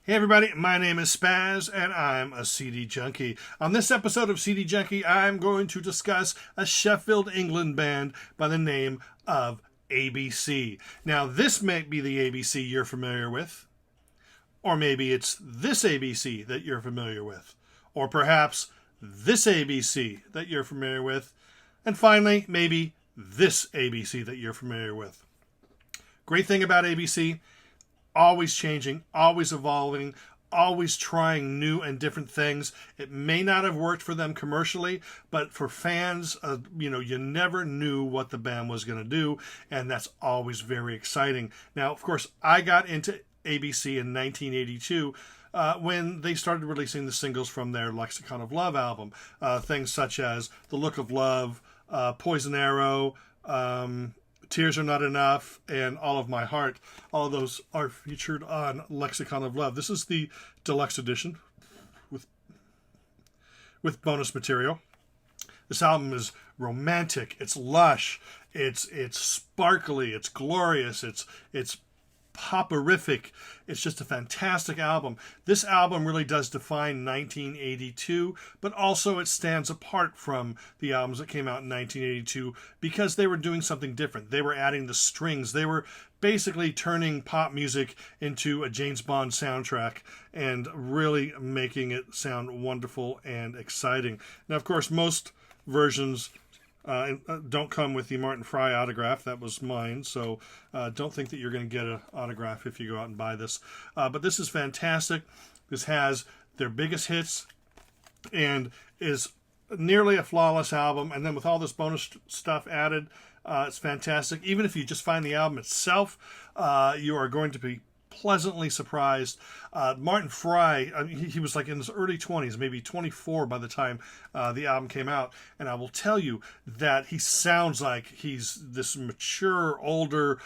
Hey everybody, my name is SPAZ and I'm a CD junkie. On this episode of CD Junkie, I'm going to discuss a Sheffield, England band by the name of ABC. Now, this might be the ABC you're familiar with, or maybe it's this ABC that you're familiar with, or perhaps this ABC that you're familiar with, and finally, maybe this ABC that you're familiar with. Great thing about ABC, always changing, always evolving, always trying new and different things. It may not have worked for them commercially, but for fans, you never knew what the band was going to do, and that's always very exciting. Now, of course, I got into ABC in 1982 when they started releasing the singles from their Lexicon of Love album. Things such as The Look of Love, Poison Arrow, Tears Are Not Enough, and All of My Heart. All of those are featured on Lexicon of Love. This is the deluxe edition with bonus material. This album is romantic, it's lush, it's sparkly, it's glorious, it's popperific. It's just a fantastic album. This album really does define 1982, but also it stands apart from the albums that came out in 1982 because they were doing something different. They were adding the strings. They were basically turning pop music into a James Bond soundtrack and really making it sound wonderful and exciting. Now, of course, most versions don't come with the Martin Fry autograph. That was mine, so don't think that you're going to get an autograph if you go out and buy this. But this is fantastic. This has their biggest hits and is nearly a flawless album. And then with all this bonus stuff added, it's fantastic. Even if you just find the album itself, you are going to be pleasantly surprised. Martin Fry, he was like in his early 20s, maybe 24 by the time the album came out, and I will tell you that he sounds like he's this mature, older,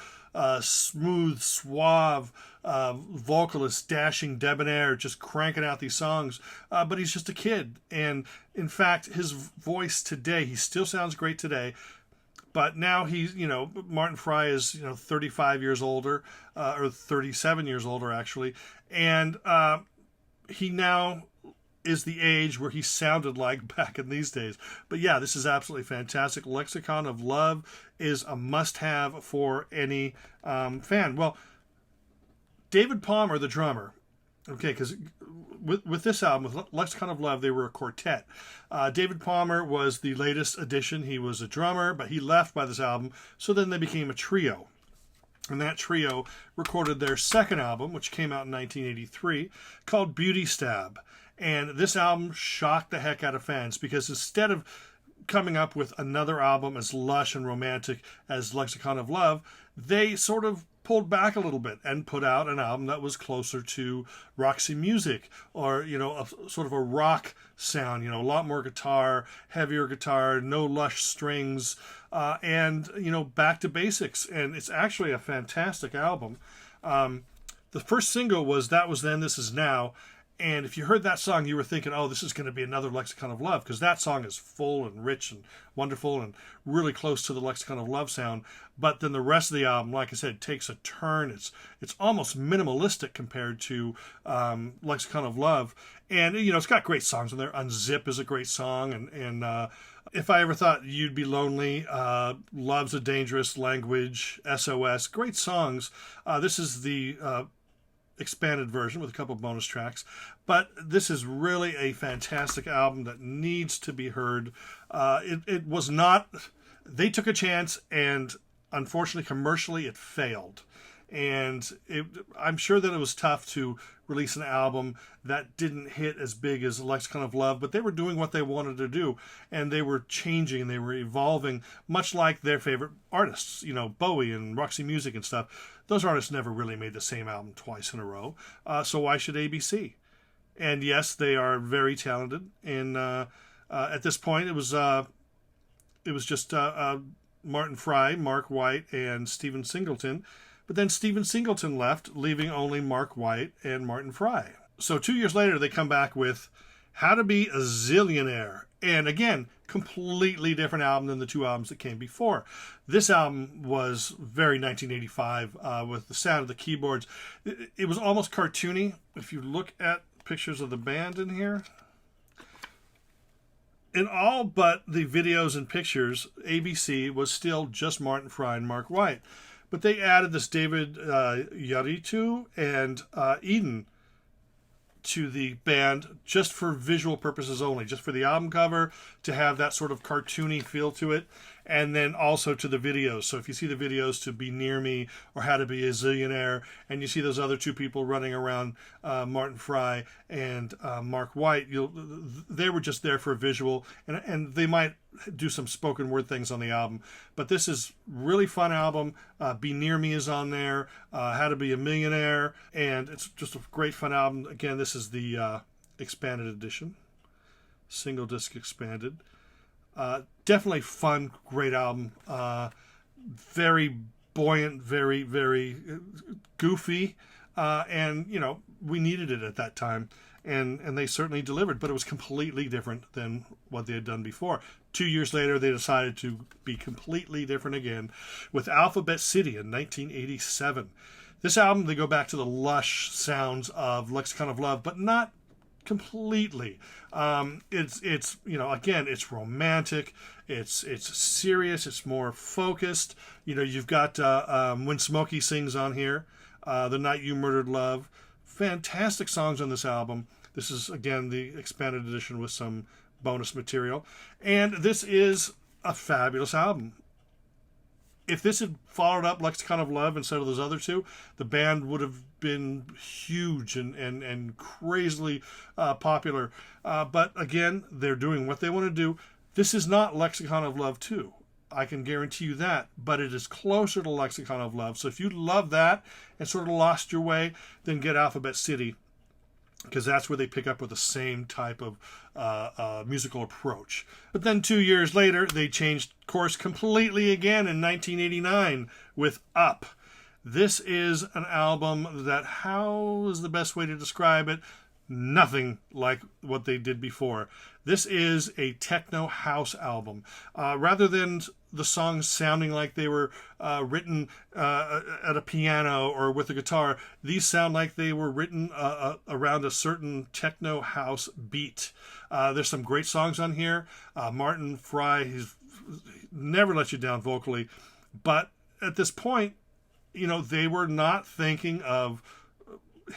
smooth, suave vocalist, dashing, debonair, just cranking out these songs, but he's just a kid. And in fact, his voice today, he still sounds great today. But now he's, Martin Fry is, 35 years older, or 37 years older, actually. And he now is the age where he sounded like back in these days. But yeah, this is absolutely fantastic. Lexicon of Love is a must-have for any fan. Well, David Palmer, the drummer, okay, because with this album, with Lexicon of Love, they were a quartet. David Palmer was the latest addition. He was a drummer, but he left by this album, so then they became a trio. And that trio recorded their second album, which came out in 1983, called Beauty Stab. And this album shocked the heck out of fans because instead of coming up with another album as lush and romantic as Lexicon of Love, they sort of pulled back a little bit and put out an album that was closer to Roxy Music, or a sort of a rock sound, a lot more guitar, heavier guitar, no lush strings, and back to basics. And it's actually a fantastic album. The first single was That Was Then, This Is Now. And if you heard that song, you were thinking, oh, this is going to be another Lexicon of Love, because that song is full and rich and wonderful and really close to the Lexicon of Love sound. But then the rest of the album, like I said, takes a turn. It's almost minimalistic compared to Lexicon of Love. And, it's got great songs on there. Unzip is a great song. And If I Ever Thought You'd Be Lonely, Love's a Dangerous Language, SOS, great songs. This is the expanded version with a couple bonus tracks, but this is really a fantastic album that needs to be heard. It was not, they took a chance, and unfortunately commercially it failed, and I'm sure that it was tough to release an album that didn't hit as big as Lexicon of Love, but they were doing what they wanted to do, and they were changing and they were evolving, much like their favorite artists, Bowie and Roxy Music and stuff. Those artists never really made the same album twice in a row, so why should ABC? And yes, they are very talented, and at this point it was just Martin Fry, Mark White, and Stephen Singleton. But then Stephen Singleton left, leaving only Mark White and Martin Fry. So 2 years later, they come back with How to Be a Zillionaire. And again, completely different album than the two albums that came before. This album was very 1985 with the sound of the keyboards. It was almost cartoony. If you look at pictures of the band in here, in all but the videos and pictures, ABC was still just Martin Fry and Mark White. But they added this David Yaritu and Eden to the band just for visual purposes only, just for the album cover, to have that sort of cartoony feel to it, and then also to the videos. So if you see the videos to Be Near Me or How to Be a Zillionaire, and you see those other two people running around, Martin Fry and Mark White, they were just there for visual, and they might do some spoken word things on the album. But this is really fun album. Be Near Me is on there, How to Be a Millionaire, and it's just a great fun album. Again, this is the expanded edition, single disc expanded. Definitely fun, great album. Very buoyant, very, very goofy, and you know, we needed it at that time, and they certainly delivered. But it was completely different than what they had done before. 2 years later, they decided to be completely different again with Alphabet City in 1987. This album, they go back to the lush sounds of Lexicon of Love, but not completely. It's you know, again, it's romantic, it's serious, it's more focused. You know, you've got When Smokey Sings on here, The Night You Murdered Love. Fantastic songs on this album. This is, again, the expanded edition with some bonus material, and this is a fabulous album. If this had followed up Lexicon of Love instead of those other two, the band would have been huge and crazily popular. But again, they're doing what they want to do. This is not Lexicon of Love 2. I can guarantee you that. But it is closer to Lexicon of Love. So if you love that and sort of lost your way, then get Alphabet City, because that's where they pick up with the same type of musical approach. But then 2 years later, they changed course completely again in 1989 with Up. This is an album that, how is the best way to describe it? Nothing like what they did before. This is a techno house album. Rather than the songs sounding like they were written at a piano or with a guitar, these sound like they were written around a certain techno house beat. There's some great songs on here. Martin Fry, he's never let you down vocally. But at this point, you know, they were not thinking of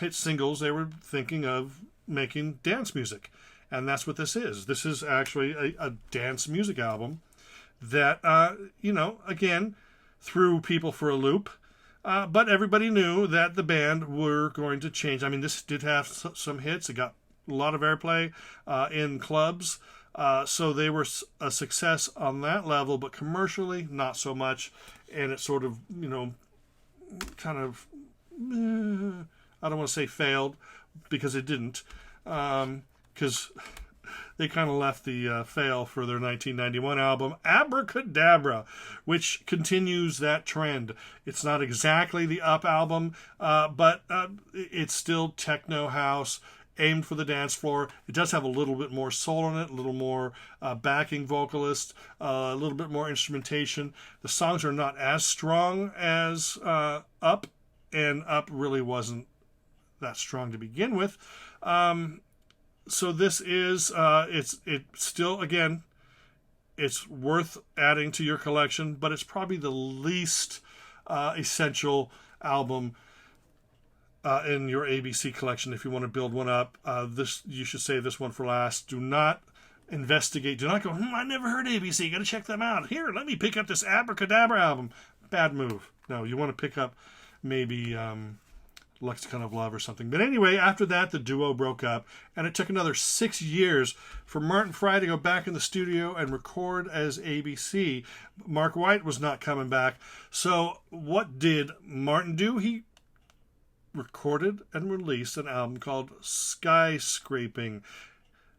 hit singles. They were thinking of making dance music. And that's what this is. This is actually a dance music album that, you know, again, threw people for a loop. But everybody knew that the band were going to change. I mean, this did have some hits. It got a lot of airplay in clubs. So they were a success on that level, but commercially, not so much. And it sort of, you know, kind of, I don't want to say failed, because it didn't. Because they kind of left the fail for their 1991 album, Abracadabra, which continues that trend. It's not exactly the Up album, but it's still techno house, aimed for the dance floor. It does have a little bit more soul in it, a little more backing vocalist, a little bit more instrumentation. The songs are not as strong as Up, and Up really wasn't that strong to begin with. So this is, it's still, again, it's worth adding to your collection, but it's probably the least essential album in your ABC collection if you want to build one up. This, you should save this one for last. Do not investigate. Do not go, I never heard ABC. Got to check them out. Here, let me pick up this Abracadabra album. Bad move. No, you want to pick up maybe Lexicon of Love or something. But anyway, after that, the duo broke up, and it took another 6 years for Martin Fry to go back in the studio and record as ABC. Mark White was not coming back. So what did Martin do? He recorded and released an album called Skyscraping.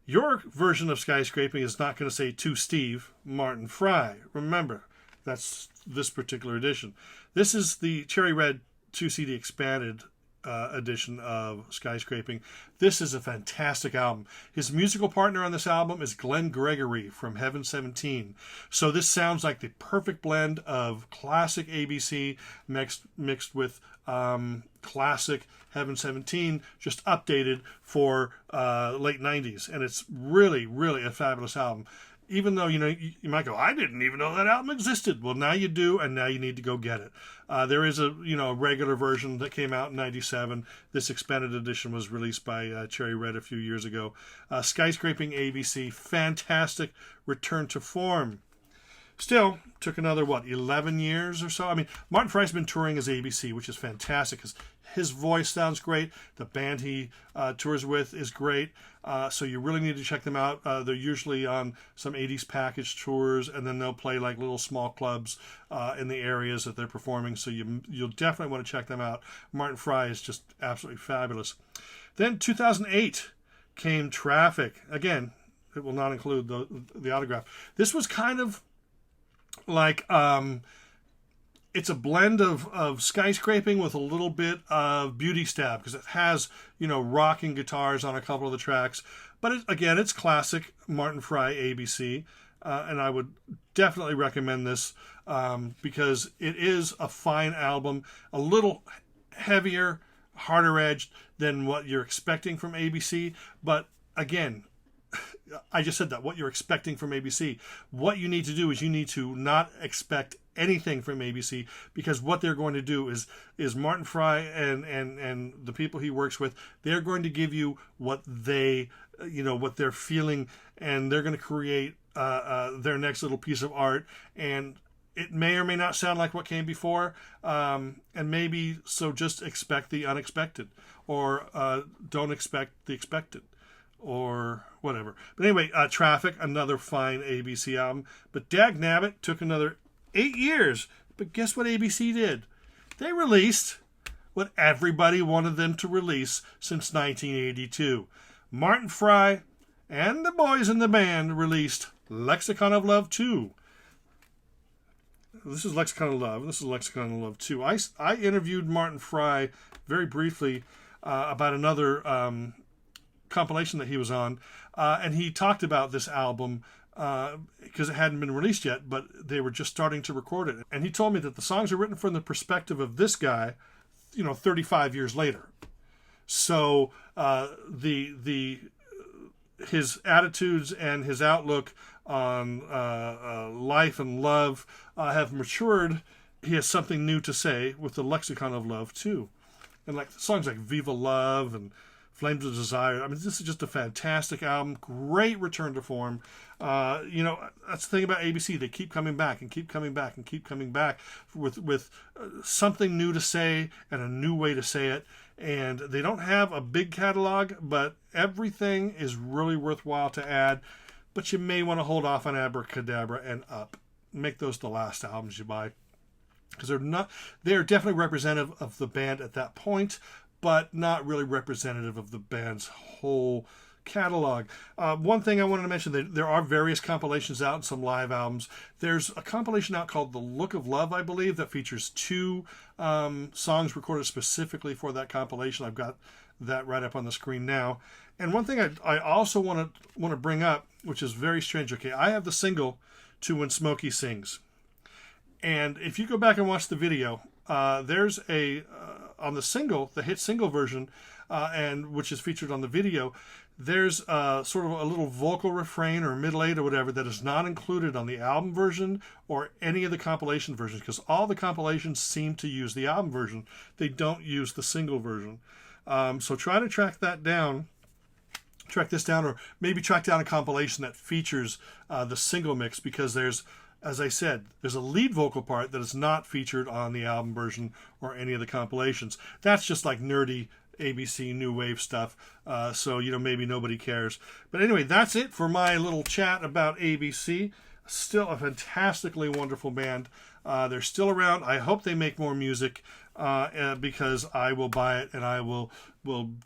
Your version of Skyscraping is not going to say to Steve, Martin Fry. Remember, that's this particular edition. This is the Cherry Red 2 CD expanded edition of Skyscraping. This is a fantastic album. His musical partner on this album is Glenn Gregory from Heaven 17. So this sounds like the perfect blend of classic ABC mixed with classic Heaven 17, just updated for late 90s. And it's really, really a fabulous album. Even though, you might go, I didn't even know that album existed. Well, now you do, and now you need to go get it. There is a regular version that came out in 97. This expanded edition was released by Cherry Red a few years ago. Skyscraping ABC, fantastic return to form. Still, took another, 11 years or so? I mean, Martin Fry's been touring as ABC, which is fantastic because his voice sounds great. The band he tours with is great. So you really need to check them out. They're usually on some 80s package tours, and then they'll play like little small clubs in the areas that they're performing. So you'll definitely want to check them out. Martin Fry is just absolutely fabulous. Then 2008 came Traffic. Again, it will not include the autograph. This was kind of like it's a blend of Skyscraping with a little bit of Beauty Stab, because it has rocking guitars on a couple of the tracks, but it's classic Martin Fry ABC, and I would definitely recommend this because it is a fine album, a little heavier, harder edged than what you're expecting from ABC, but again, I just said that, what you're expecting from ABC. What you need to do is you need to not expect anything from ABC, because what they're going to do is Martin Fry and the people he works with, they're going to give you what they, what they're feeling, and they're going to create their next little piece of art, and it may or may not sound like what came before, and maybe so just expect the unexpected, or don't expect the expected, or whatever. But anyway, Traffic, another fine ABC album. But dagnabbit, took another 8 years. But guess what ABC did? They released what everybody wanted them to release since 1982. Martin Fry and the boys in the band released Lexicon of Love 2. This is Lexicon of Love. This is Lexicon of Love 2. I interviewed Martin Fry very briefly about another compilation that he was on, and he talked about this album because it hadn't been released yet, but they were just starting to record it. And he told me that the songs are written from the perspective of this guy, 35 years later. So his attitudes and his outlook on life and love have matured. He has something new to say with the Lexicon of Love too, and like songs like Viva Love and Flames of Desire. I mean, this is just a fantastic album. Great return to form. That's the thing about ABC. They keep coming back and keep coming back and keep coming back with something new to say and a new way to say it. And they don't have a big catalog, but everything is really worthwhile to add. But you may want to hold off on Abracadabra and Up. Make those the last albums you buy, because they're definitely representative of the band at that point, but not really representative of the band's whole catalog. One thing I wanted to mention, there are various compilations out and some live albums. There's a compilation out called The Look of Love, I believe, that features 2 songs recorded specifically for that compilation. I've got that right up on the screen now. And one thing I also want to bring up, which is very strange. Okay, I have the single to When Smokey Sings. And if you go back and watch the video, there's on the single, the hit single version, and which is featured on the video, there's sort of a little vocal refrain or middle eight or whatever that is not included on the album version or any of the compilation versions, because all the compilations seem to use the album version. They don't use the single version. So try to track this down, or maybe track down a compilation that features the single mix, because there's, as I said, there's a lead vocal part that is not featured on the album version or any of the compilations. That's just like nerdy ABC new wave stuff. So, maybe nobody cares. But anyway, that's it for my little chat about ABC. Still a fantastically wonderful band. They're still around. I hope they make more music. because I will buy it and I will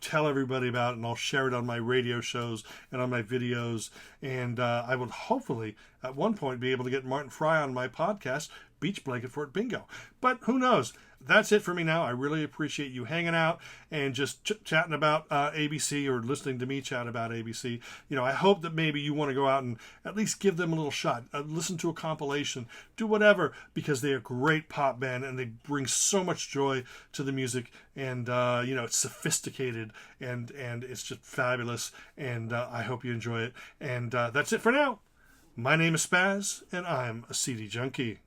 tell everybody about it, and I'll share it on my radio shows and on my videos, and I would hopefully at one point be able to get Martin Fry on my podcast, Beach Blanket Fort Bingo. But who knows? That's it for me now. I really appreciate you hanging out and just chatting about ABC, or listening to me chat about ABC. You know, I hope that maybe you want to go out and at least give them a little shot. Listen to a compilation. Do whatever, because they're a great pop band and they bring so much joy to the music. And, you know, it's sophisticated and it's just fabulous. And I hope you enjoy it. And that's it for now. My name is Spaz, and I'm a CD junkie.